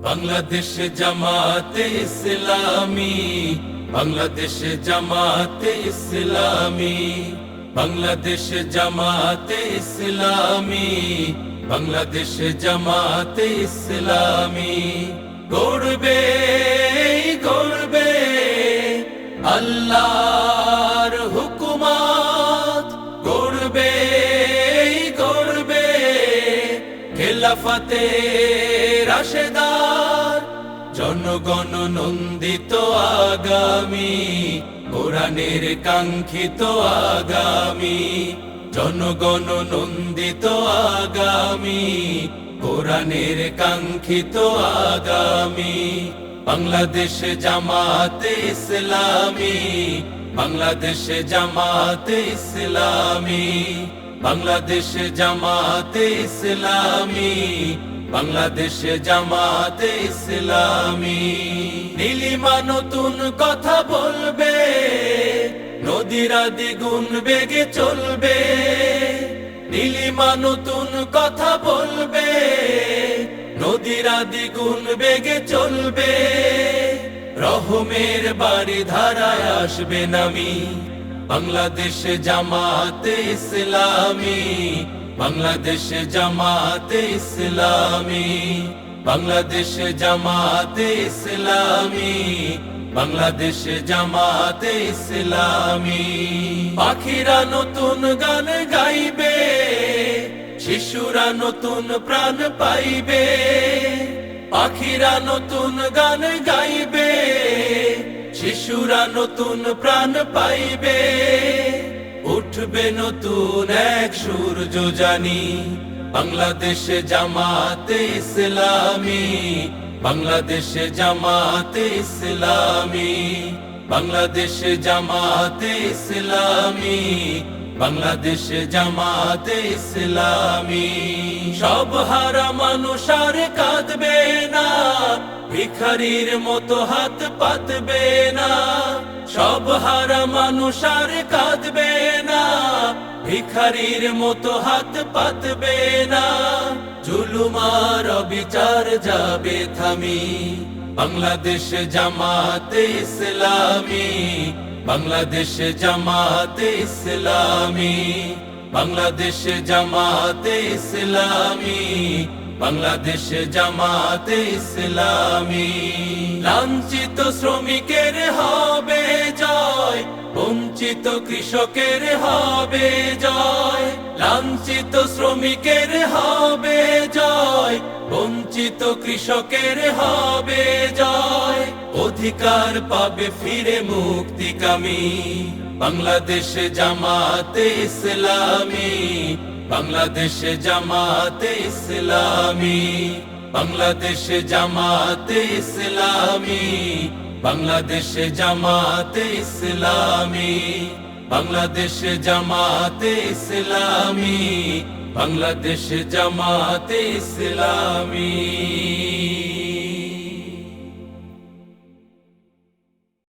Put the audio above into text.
বাংলাদেশ জামাতে ইসলামী, বাংলাদেশ জামাতে ইসলামী, বাংলাদেশ জামাতে ইসলামী, বাংলাদেশ জামাতে ইসলামী। গড়বে গড়বে আল্লাহর হুকুমত, গড়বে গড়বে খেলাফতে রাশেদার, জনগণ নন্দিত আগামী, কোরআনের কাঙ্ক্ষিত আগামী, জনগণ নন্দিত আগামী, কোরআনের কাঙ্ক্ষিত আগামী। বাংলাদেশ জামাতে ইসলামী, বাংলাদেশ জামাতে ইসলামী, বাংলাদেশ জামাতে ইসলামী, বাংলাদেশ জামাতে ইসলামী। নীলিমা নতুন কথা বলবে, নদীরা দ্বিগুণ বেগে চলবে। নীলিমা নতুন কথা বলবে, নদীরা দ্বিগুণ বেগে চলবে। রহমের বাড়ি ধারায় আসবে নামি, বাংলাদেশ জামাতে ইসলামী, বাংলাদেশ জামাতে ইসলামী, বাংলাদেশ জামাতে ইসলামী, বাংলাদেশ জামাতে ইসলামী। পাখিরা নতুন গান গাইবে, শিশুরা নতুন প্রাণ পাইবে। পাখিরা নতুন গান গাইবে, শিশুরা নতুন প্রাণ পাইবে। উঠবে নতুন এক সূর্য জানি, বাংলাদেশ জামাতে ইসলামী, বাংলাদেশ জামাতে ইসলামী, বাংলাদেশ জামাতে ইসলামী, বাংলাদেশ জামাতে ইসলামী। সব হারা মানুষ আর কাঁদবে না, ভিখারির মতো হাত পাতবে না। সব হারা মানুষ আর কাঁদবে না, ভিখারির মতো হাত পাতবে না। জুলুমার বিচার যাবে থামি, বাংলাদেশ জামাতে ইসলামী, বাংলাদেশ জামাতে ইসলামী, বাংলাদেশ জামাতে ইসলামী, বাংলাদেশ জামাতে ইসলামী। লাঞ্ছিত শ্রমিকের হবে জয়, বঞ্চিত কৃষকের হবে জয়। লাঞ্ছিত শ্রমিকের হবে জয়, বঞ্চিত কৃষকের হবে জয়। অধিকার পাবে ফিরে মুক্তিকামী, বাংলাদেশ জামাতে ইসলামী, বাংলাদেশ জামাতে ইসলামী, বাংলাদেশ জামাতে ইসলামী, বাংলাদেশ জামাতে ইসলামী, বাংলাদেশ জামাতে ইসলামী, বাংলাদেশ জামাতে ইসলামী।